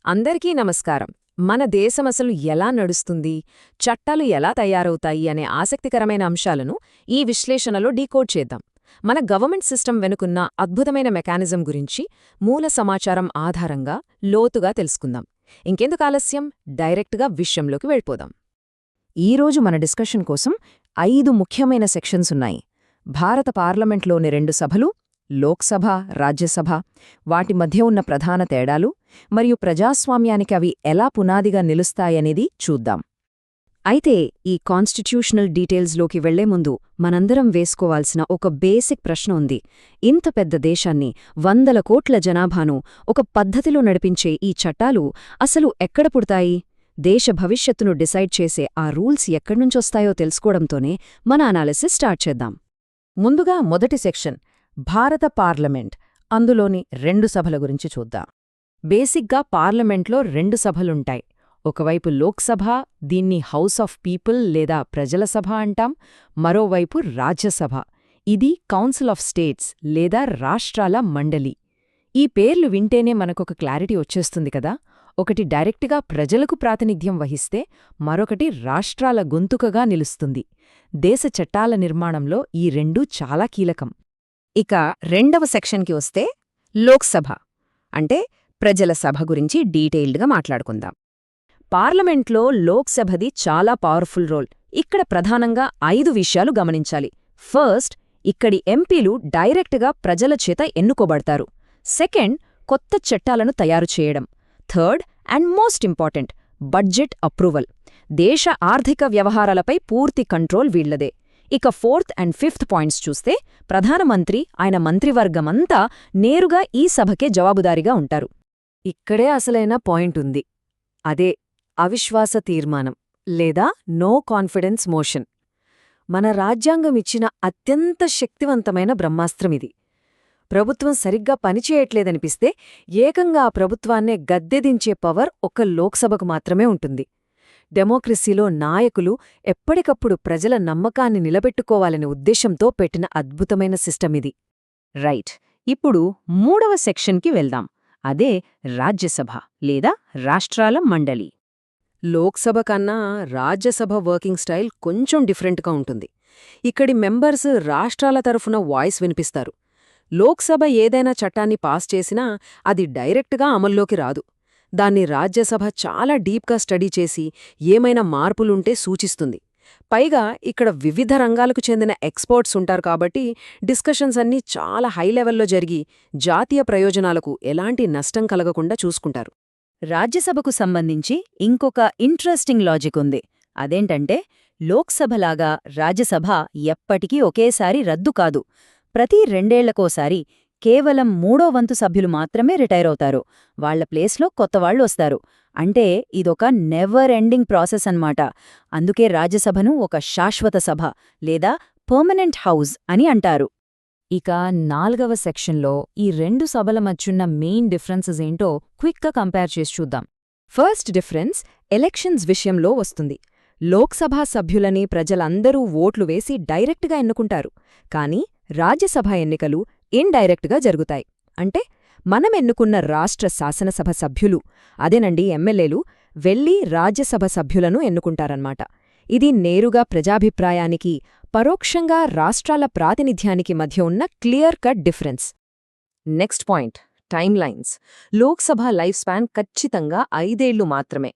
అందరికీ నమస్కారం. మన దేశమసలు ఎలా నడుస్తుంది, చట్టాలు ఎలా తయారవుతాయి అనే ఆసక్తికరమైన అంశాలను ఈ విశ్లేషణలో డీకోడ్ చేద్దాం. మన గవర్నమెంట్ సిస్టమ్ వెనుకున్న అద్భుతమైన మెకానిజం గురించి మూల సమాచారం ఆధారంగా లోతుగా తెలుసుకుందాం. ఇంకెందుకు ఆలస్యం, డైరెక్ట్గా విషయంలోకి వెళ్ళిపోదాం. ఈరోజు మన డిస్కషన్ కోసం 5 ముఖ్యమైన సెక్షన్స్ ఉన్నాయి. భారత పార్లమెంట్లోని 2 సభలు, లోక్సభ, రాజ్యసభ, వాటి మధ్య ఉన్న ప్రధాన తేడాలు, మరియు ప్రజాస్వామ్యానికి అవి ఎలా పునాదిగా నిలుస్తాయనేది చూద్దాం. అయితే ఈ కాన్స్టిట్యూషనల్ డీటెయిల్స్లోకి వెళ్లే ముందు మనందరం వేసుకోవాల్సిన ఒక బేసిక్ ప్రశ్న ఉంది. ఇంత పెద్ద దేశాన్ని, 100 కోట్ల జనాభాను ఒక పద్ధతిలో నడిపించే ఈ చట్టాలు అసలు ఎక్కడ పుడతాయి? దేశ భవిష్యత్తును డిసైడ్ చేసే ఆ రూల్స్ ఎక్కడ్నుంచొస్తాయో తెలుసుకోవడంతోనే మన అనాలిసిస్ స్టార్ట్ చేద్దాం. ముందుగా మొదటి సెక్షన్, భారత పార్లమెంట్, అందులోని 2 సభల గురించి చూద్దాం. బేసిక్గా పార్లమెంట్లో 2 సభలుంటాయి. ఒకవైపు లోక్సభ, దీన్ని హౌస్ ఆఫ్ పీపుల్ లేదా ప్రజల సభ అంటాం. మరోవైపు రాజ్యసభ, ఇది కౌన్సిల్ ఆఫ్ స్టేట్స్ లేదా రాష్ట్రాల మండలి. ఈ పేర్లు వింటేనే మనకొక క్లారిటీ వచ్చేస్తుంది కదా. ఒకటి డైరెక్ట్గా ప్రజలకు ప్రాతినిధ్యం వహిస్తే, మరొకటి రాష్ట్రాల గొంతుకగా నిలుస్తుంది. దేశ చట్టాల నిర్మాణంలో ఈ 2 చాలా కీలకం. ఇక రెండవ సెక్షన్కి వస్తే, లోక్సభ అంటే ప్రజల సభ గురించి డీటెయిల్డ్గా మాట్లాడుకుందాం. పార్లమెంట్లో లోక్సభది చాలా పవర్ఫుల్ రోల్. ఇక్కడ ప్రధానంగా 5 విషయాలు గమనించాలి. ఫస్ట్, ఇక్కడి ఎంపీలు డైరెక్ట్గా ప్రజల చేత ఎన్నుకోబడతారు. సెకండ్, కొత్త చట్టాలను తయారు చేయడం. Third and most important, budget approval. దేశ ఆర్థిక వ్యవహారాలపై పూర్తి కంట్రోల్ వీళ్లదే. ఇక ఫోర్త్ అండ్ ఫిఫ్త్ పాయింట్స్ చూస్తే, ప్రధానమంత్రి, ఆయన మంత్రివర్గమంతా నేరుగా ఈ సభకే జవాబుదారీగా ఉంటారు. ఇక్కడే అసలైన పాయింట్ ఉంది. అదే అవిశ్వాస తీర్మానం లేదా నో కాన్ఫిడెన్స్ మోషన్. మన రాజ్యాంగమిచ్చిన అత్యంత శక్తివంతమైన బ్రహ్మాస్త్రమిది. ప్రభుత్వం సరిగ్గా పనిచేయట్లేదనిపిస్తే ఏకంగా ఆ ప్రభుత్వాన్నే గద్దెదించే పవర్ ఒక్క లోక్సభకు మాత్రమే ఉంటుంది. డెమోక్రసీలో నాయకులు ఎప్పటికప్పుడు ప్రజల నమ్మకాన్ని నిలబెట్టుకోవాలనే ఉద్దేశంతో పెట్టిన అద్భుతమైన సిస్టమిది. రైట్, ఇప్పుడు 3వ సెక్షన్కి వెళ్దాం. అదే రాజ్యసభ లేదా రాష్ట్రాల మండలి. లోక్సభ కన్నా రాజ్యసభ వర్కింగ్ స్టైల్ కొంచెం డిఫరెంట్గా ఉంటుంది. ఇక్కడి మెంబర్స్ రాష్ట్రాల తరఫున వాయిస్ వినిపిస్తారు. లోక్సభ ఏదైనా చట్టాన్ని పాస్ చేసినా అది డైరెక్ట్గా అమల్లోకి రాదు. దాన్ని రాజ్యసభ చాలా డీప్గా స్టడీ చేసి ఏమైనా మార్పులుంటే సూచిస్తుంది. పైగా ఇక్కడ వివిధ రంగాలకు చెందిన ఎక్స్పర్ట్స్ ఉంటారు కాబట్టి డిస్కషన్స్ అన్నీ చాలా హై లెవెల్లో జరిగి జాతీయ ప్రయోజనాలకు ఎలాంటి నష్టం కలగకుండా చూసుకుంటారు. రాజ్యసభకు సంబంధించి ఇంకొక ఇంట్రెస్టింగ్ లాజిక్ ఉంది. అదేంటంటే, లోక్సభలాగా రాజ్యసభ ఎప్పటికీ ఒకేసారి రద్దు కాదు. ప్రతి 2 ఏళ్లకోసారి కేవలం 3వ వంతు సభ్యులు మాత్రమే రిటైర్ అవుతారు. వాళ్ల ప్లేస్లో కొత్తవాళ్లు వస్తారు. అంటే ఇదొక నెవర్ ఎండింగ్ ప్రాసెస్ అన్నమాట. అందుకే రాజ్యసభను ఒక శాశ్వత సభ లేదా పర్మనెంట్ హౌస్ అని అంటారు. ఇక 4వ సెక్షన్లో ఈ 2 సభల మధ్యున్న మెయిన్ డిఫరెన్సెస్ ఏంటో క్విక్గా కంపేర్ చేసి చూద్దాం. ఫస్ట్ డిఫరెన్స్ ఎలక్షన్స్ విషయంలో వస్తుంది. లోక్సభ సభ్యులని ప్రజలందరూ ఓట్లు వేసి డైరెక్ట్గా ఎన్నుకుంటారు. కానీ రాజ్యసభ ఎన్నికలు ఇండైరెక్ట్గా జరుగుతాయి. అంటే మనం ఎన్నుకున్న రాష్ట్ర శాసనసభ సభ్యులు, అదేనండి ఎమ్మెల్యేలు, వెళ్లి రాజ్యసభ సభ్యులను ఎన్నుకుంటారన్నమాట. ఇది నేరుగా ప్రజాభిప్రాయానికి, పరోక్షంగా రాష్ట్రాల ప్రాతినిధ్యానికి మధ్య ఉన్న clear cut difference. Next point, time lines. Lok Sabha life span ఖచ్చితంగా 5 ఏళ్లు మాత్రమే.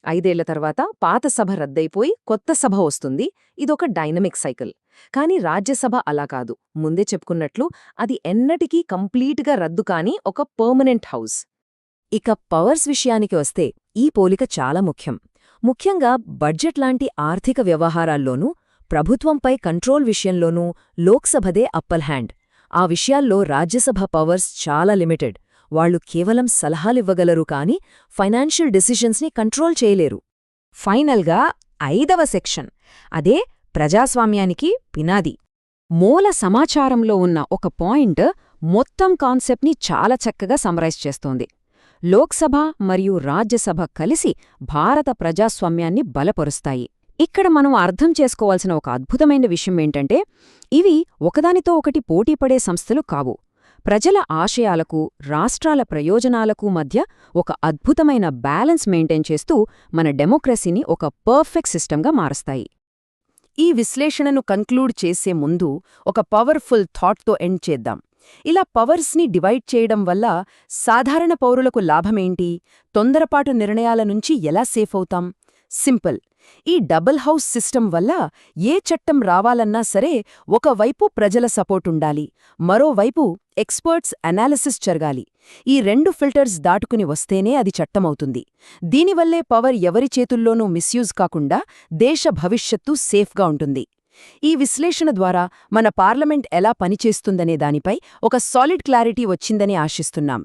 5 ఏళ్ల తర్వాత పాత సభ రద్దయిపోయి కొత్త సభ వస్తుంది. ఇదొక డైనమిక్ సైకిల్. కానీ రాజ్యసభ అలా కాదు. ముందే చెప్పుకున్నట్లు అది ఎన్నటికీ కంప్లీట్గా రద్దు కాని ఒక పర్మనెంట్ హౌస్. ఇక పవర్స్ విషయానికి వస్తే ఈ పోలిక చాలా ముఖ్యంగా బడ్జెట్ లాంటి ఆర్థిక వ్యవహారాల్లోనూ, ప్రభుత్వంపై కంట్రోల్ విషయంలోనూ లోక్సభదే అప్పర్ హ్యాండ్. ఆ విషయాల్లో రాజ్యసభ పవర్స్ చాలా లిమిటెడ్. వాళ్లు కేవలం సలహాలివ్వగలరు కానీ ఫైనాన్షియల్ డెసిషన్స్ని కంట్రోల్ చేయలేరు. ఫైనల్గా 5వ సెక్షన్, అదే ప్రజాస్వామ్యానికి పినాది. మూల సమాచారంలో ఉన్న ఒక పాయింట్ మొత్తం కాన్సెప్ట్ని చాలా చక్కగా సమరైజ్ చేస్తోంది. లోక్సభ మరియు రాజ్యసభ కలిసి భారత ప్రజాస్వామ్యాన్ని బలపరుస్తాయి. ఇక్కడ మనం అర్థం చేసుకోవాల్సిన ఒక అద్భుతమైన విషయం ఏంటంటే, ఇవి ఒకదానితో ఒకటి పోటీపడే సంస్థలు కావు. ప్రజల ఆశయాలకు, రాష్ట్రాల ప్రయోజనాలకు మధ్య ఒక అద్భుతమైన బ్యాలెన్స్ మెయింటైన్ చేస్తూ మన డెమోక్రసీని ఒక పర్ఫెక్ట్ సిస్టంగా మారుస్తాయి. ఈ విశ్లేషణను కన్క్లూడ్ చేసే ముందు ఒక పవర్ఫుల్ థాట్తో ఎండ్ చేద్దాం. ఇలా పవర్స్ని డివైడ్ చేయడం వల్ల సాధారణ పౌరులకు లాభమేంటి? తొందరపాటు నిర్ణయాల నుంచి ఎలా సేఫ్ అవుతాం? సింపుల్. ఈ డబుల్ హౌస్ సిస్టమ్ వల్ల ఏ చట్టం రావాలన్నా సరే ఒకవైపు ప్రజల సపోర్టుండాలి, మరోవైపు ఎక్స్పర్ట్స్ అనాలిసిస్ జరగాలి. ఈ 2 ఫిల్టర్స్ దాటుకుని వస్తేనే అది చట్టమవుతుంది. దీనివల్లే పవర్ ఎవరి చేతుల్లోనూ మిస్యూజ్ కాకుండా దేశ భవిష్యత్తు సేఫ్గా ఉంటుంది. ఈ విశ్లేషణ ద్వారా మన పార్లమెంట్ ఎలా పనిచేస్తుందనే దానిపై ఒక సాలిడ్ క్లారిటీ వచ్చిందని ఆశిస్తున్నాం.